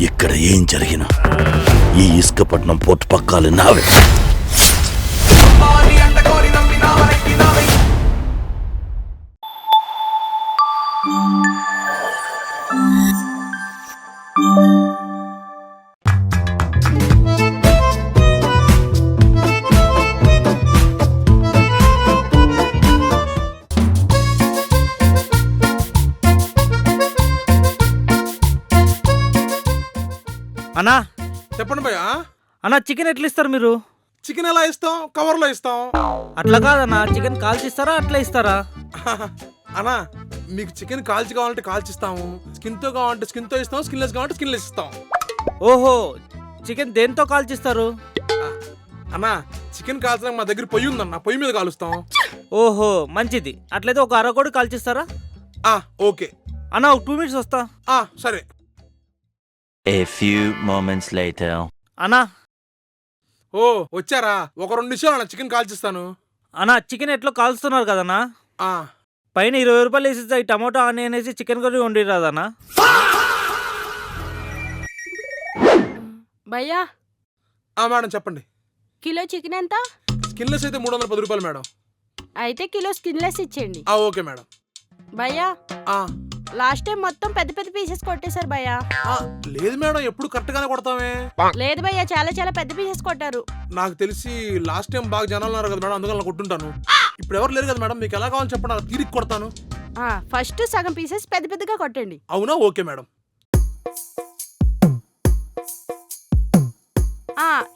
ఇక్కడ ఏం జరిగినా ఈ ఇసుకపట్నం పోర్టు పక్కాలు నావే. అన్నా చెప్పండి భయ్యా. అన్నా చికెన్ ఎట్లా ఇస్తారు మీరు? చికెన్ ఎలా ఇస్తాం? కవర్లో ఇస్తాం. అట్లా కాదన్నా, చికెన్ కాల్చి ఇస్తారా అట్లా ఇస్తారా? అన్నా మీకు చికెన్ కాల్చి కావాలంటే కాల్చిస్తాము, స్కిన్ తో కావాలంటే స్కిన్ తో ఇస్తాం, స్కిన్లెస్ కావాలంటే స్కిన్లెస్ ఇస్తాం. ఓహో, చికెన్ దేంతో కాల్చిస్తారు? అన్నా చికెన్ కాల్చడానికి మా దగ్గర పొయ్యి ఉందన్న, పొయ్యి మీద కాలుస్తాం. ఓహో మంచిది. అట్లయితే ఒక అరకోడి కాల్చిస్తారా? ఓకే అన్నా ఒక 2 minutes వస్తా. సరే. A few moments later. అన్నా వచ్చారా? ఒక 2 నిమిషాలు అన్న, చికెన్ కాల్చిస్తాను. అన్నా చికెన్ ఎట్లా కాల్స్తున్నారు కదన్నా, పైన 20 రూపాయలు వేసి టమాటో ఆనియన్ వేసి చికెన్ కర్రీ వండిరాదన్నా. భయ్యా మేడం చెప్పండి. కిలో చికెన్ ఎంత? స్కిన్లెస్ అయితే 310 రూపాయలు మేడం. అయితే కిలో స్కిన్లెస్ ఇచ్చేయండి. Okay madam. భయ్యా లాస్ట్ టైం మొత్తం పెద్ద పెద్ద పీసెస్ కొట్టేశారు భయ్యా. లేదు మేడం, ఎప్పుడు కరెక్ట్ గానే కొడతామే. లేదు భయ్యా, చాలా చాలా పెద్ద పీసెస్ కొట్టారు. నాకు తెలిసి లాస్ట్ టైం బాగా జనాలు ఉన్నారు కదా మేడం, అందుకని కొట్టుంటాను. ఇప్పుడు ఎవరు లేరు కదా మేడం, మీకు ఎలా కావాలని చెప్పండి, అలా తిరిగి కొడతాను. ఫస్ట్ సగం పీసెస్ పెద్ద పెద్దగా కొట్టండి. అవునా? Okay madam.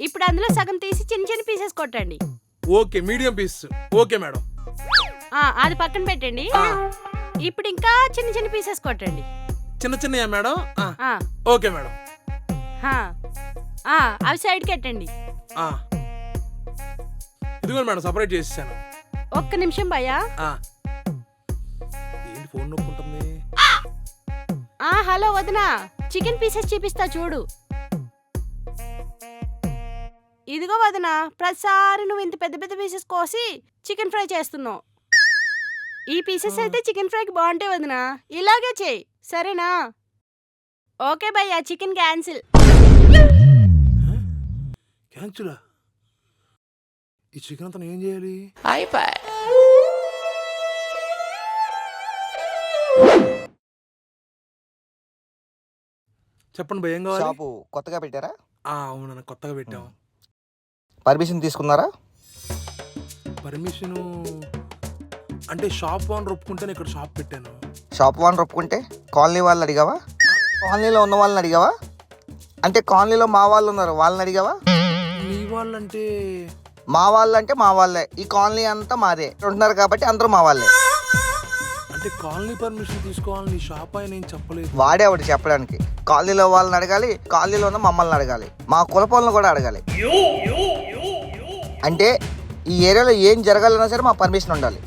ఇప్పుడు అందులో సగం తీసి చిన్న చిన్న పీసెస్ కొట్టండి. Okay, medium piece. Okay madam. అది పక్కన పెట్టండి. ఇప్పుడు ఇంకా చిన్న చిన్న పీసెస్ కొట్టండి. చిన్న చిన్నయా మేడం? Okay madam. అవి సైడ్ కట్టండి. ఇదిగో మేడం, సపరేట్ చేసేసాను. ఒక్క నిమిషం భయ్యా. ఏంటి ఫోన్ నొక్కుంటుంది? హలో వదినా, చికెన్ పీసెస్ చూపిస్తా చూడు. ఇదిగో వదినా, ప్రతిసారి నువ్వు ఇంత పెద్ద పెద్ద పీసెస్ కోసి చికెన్ ఫ్రై చేస్తున్నావు. ఈ పీసెస్ అయితే చికెన్ ఫ్రైకి బాగుంటాయి వదినా, ఇలాగే చేయి సరేనా? ఓకే భయ్యా, చికెన్ క్యాన్సిల్. క్యాన్సిలా? ఈ చికెన్ అంతా ఏం చేయాలి? చెప్పండి భయ్య, ఏం కావాలి? షాపు కొత్తగా పెట్టారా? అవునన్నా, కొత్తగా పెట్టాం. పర్మిషన్ తీసుకున్నారా? పర్మిషను అంటే షాప్ ఓనర్ ఒప్పుకుంటేనే ఇక్కడ షాప్ పెట్టాను. షాప్ ఓనర్ ఒప్పుకుంటే కాలనీ వాళ్ళని అడిగావా? కాలనీలో ఉన్న వాళ్ళని అడిగావా? అంటే కాలనీలో మా వాళ్ళు ఉన్నారు, వాళ్ళని అడిగావా? మీ వాళ్ళంటే? మా వాళ్ళు అంటే మా వాళ్ళే, ఈ కాలనీ అంతా మాదే ఉంటున్నారు కాబట్టి అందరూ మా వాళ్ళే. అంటే కాలనీ పర్మిషన్ తీసుకోవాలని షాప్ ఆయన ఏం చెప్పలేదు. వాడే ఒకటి చెప్పడానికి. కాలనీలో వాళ్ళని అడగాలి, కాలనీలో ఉన్న మమ్మల్ని అడగాలి, మా కులపోళ్ళని కూడా అడగాలి. అంటే ఈ ఏరియాలో ఏం జరగాలన్నా సరే మా పర్మిషన్ ఉండాలి.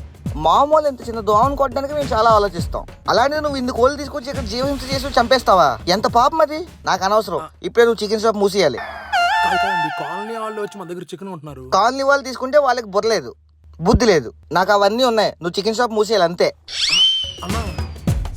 మామూలు ఎంత చిన్న దోమను కొట్టడానికి మేము చాలా ఆలోచిస్తాం, అలాంటిది నువ్వు ఇందుకు కోళ్ళు తీసుకొచ్చి ఇక్కడ జీవహింస చేసి చంపేస్తావా? ఎంత పాపం అది. నాకు అనవసరం. ఇప్పుడే నువ్వు చికెన్ షాప్ మూసేయాలి. కాలనీ వాళ్ళు వచ్చి మా దగ్గర చికెన్ ఉంటున్నారు. కాలనీ వాళ్ళు తీసుకుంటే వాళ్ళకి బుర్రలేదు, బుద్ధి లేదు. నాకు అవన్నీ ఉన్నాయి. నువ్వు చికెన్ షాప్ మూసేయాలి అంతే. అన్నా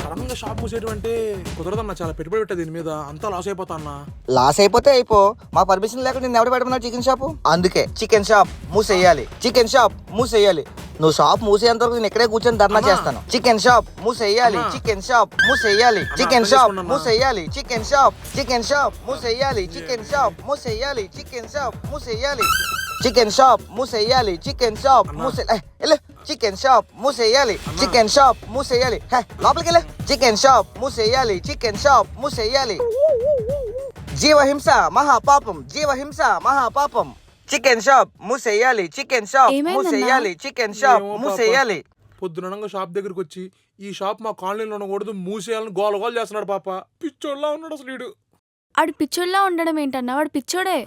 సడన్ గా షాప్ మూసేయడం అంటే కుదరదన్నా, చాలా పెట్టుబడి పెట్టా దీని మీద, అంతా లాస్ అయిపోతా అన్నా. లాస్ అయిపోతే అయిపో, మా పర్మిషన్ లేకుండా నేను ఎవరు పెట్టమన్నా చికెన్ షాప్? అందుకే చికెన్ షాప్ మూసేయాలి, చికెన్ షాప్ మూసేయాలి. నువ్వు షాప్ మూసేంత వరకు నేను ఇక్కడే కూర్చొని ధర్నా చేస్తాను. చికెన్ షాప్ మూసేయాలి, చికెన్ షాప్ మూసేయాలి, చికెన్ షాప్ మూసేయాలి, చికెన్ షాప్, చికెన్ షాప్ మూసేయాలి, చికెన్ షాప్ మూసేయాలి, చికెన్ షాప్ మూసేయాలి, చికెన్ షాప్ మూసేయాలి, చికెన్ షాప్ మూసేయాలి, చికెన్ షాప్ మూసేయాలి, చికెన్ షాప్ మూసేయాలి, లోపలికి వెళ్ళే చికెన్ షాప్ మూసేయాలి, చికెన్ షాప్ మూసేయాలి. జీవహింస మహాపాపం, జీవహింస మహాపాపం. చికెన్ షాప్ మూసేయాలి, చికెన్ షాప్ మూసేయాలి, చికెన్ షాప్ మూసేయాలి. పొద్దుననంగా షాప్ దగ్గరకు వచ్చి ఈ షాప్ మా కాలనీలో ఉండకూడదు, మూసేయాలని గోల గోల చేస్తున్నాడు. పాప పిచ్చోడ్లా ఉన్నాడు అసలు వీడు. ఆడు పిచ్చోడ్లా ఉండడం ఏంటన్నా, వాడు పిచ్చోడే.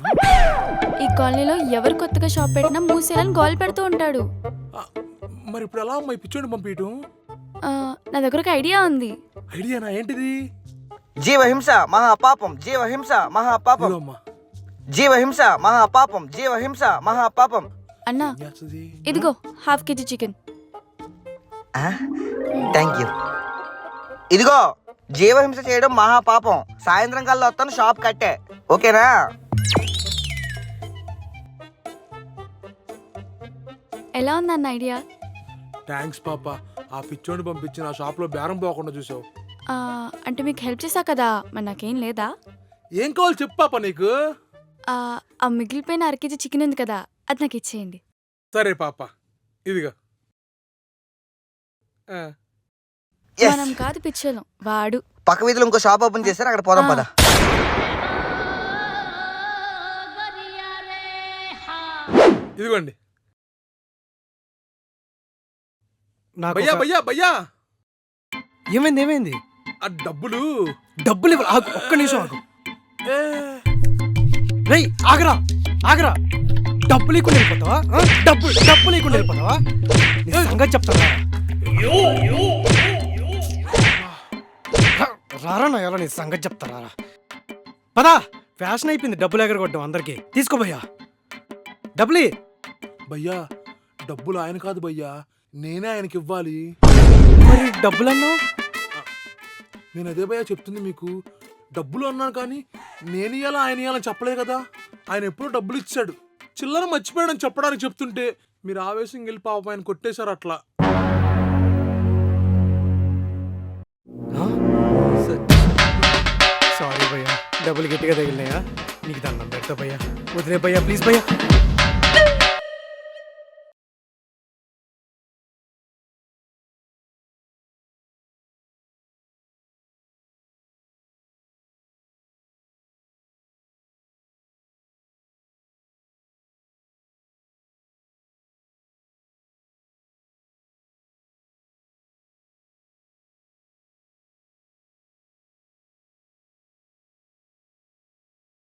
ఈ కాలనీలో ఎవరు కొత్తగా షాప్ పెట్టినా మూసేయాలని గోల్ పెడుతూ ఉంటాడు. మరి ఇప్పుడు ఎలా అమ్మాయి పిచ్చోడిని పంపించడం? నా దగ్గర ఒక ఐడియా ఉంది. ఐడియానా? ఏంటిది? జీవహింస మహాపాపం, జీవహింస మహాపాపం, జీవహింస మహాపాపం, జీవహింస మహాపాపం. అన్నా ఇదిగో ½ kg చికెన్. Thank you. ఇదిగో జీవహింస చేయడం మహాపాపం. సాయంత్రం కల్లా వస్తాను, షాప్ కట్టే. ఓకేనా? ఎలా ఉందన్న ఐడియా? థ్యాంక్స్ పాప. ఆ పిచ్చోని పంపించి నా షాప్ లో బేరం పోకుండా చూసావు. అంటే మీకు హెల్ప్ చేశా కదా, మరి నాకేం లేదా? ఏం కావాలి చెప్పు పాప నీకు. ఆ మిగిలిపోయిన 1 కేజీ చికెన్ ఉంది కదా, అది నాకు ఇచ్చేయండి. సరే పాప, ఇదిగా. Yes. మనం కాదు పిచ్చోలం, వాడు. పక్క వీధిలో ఇంకో షాప్ ఓపెన్ చేశారు, అక్కడ పోదాం పద. ఇదిగోండి. నాకు భయ్యా భయ్యా భయ్యా, ఏమైంది? ఆ డబ్బులు డబ్బులు ఒక్క నిమిషం ఆగు. రేయ్ ఆగరా. డబ్బులు లేకుండా వెళ్ళిపోతావా? డబ్బులు లేకుండా వెళ్ళిపోతావా? నీ సంగతి చెప్తారా? రారా నా ఎలా నీ సంగతి చెప్తారా? పదా, ఫ్యాషన్ అయిపోయింది డబ్బులు ఎగరగొట్టడం అందరికి. తీసుకో భయ్యా డబ్బులు. భయ్యా, డబ్బులు ఆయన కాదు భయ్యా, నేనే ఆయనకి ఇవ్వాలి. మరి డబ్బులు అన్నావు? నేను అదే భయ్యా చెప్తుంది మీకు. డబ్బులు అన్నాను కానీ నేను ఇవ్వాలా ఆయన ఇవ్వాలని చెప్పలేదు కదా. ఆయన ఎప్పుడో డబ్బులు ఇచ్చాడు, చిల్లర మర్చిపోయాడని చెప్పడానికి చెప్తుంటే మీరు ఆవేశం వెళ్ళి పాపం ఆయన కొట్టేశారు అట్లా. సారీ భయ్యా, డబ్బులు గట్టిగా తగిలినాయా? నీకు దండం పెడతా భయ్యా, వదిలే భయ్యా, ప్లీజ్ భయ్యా.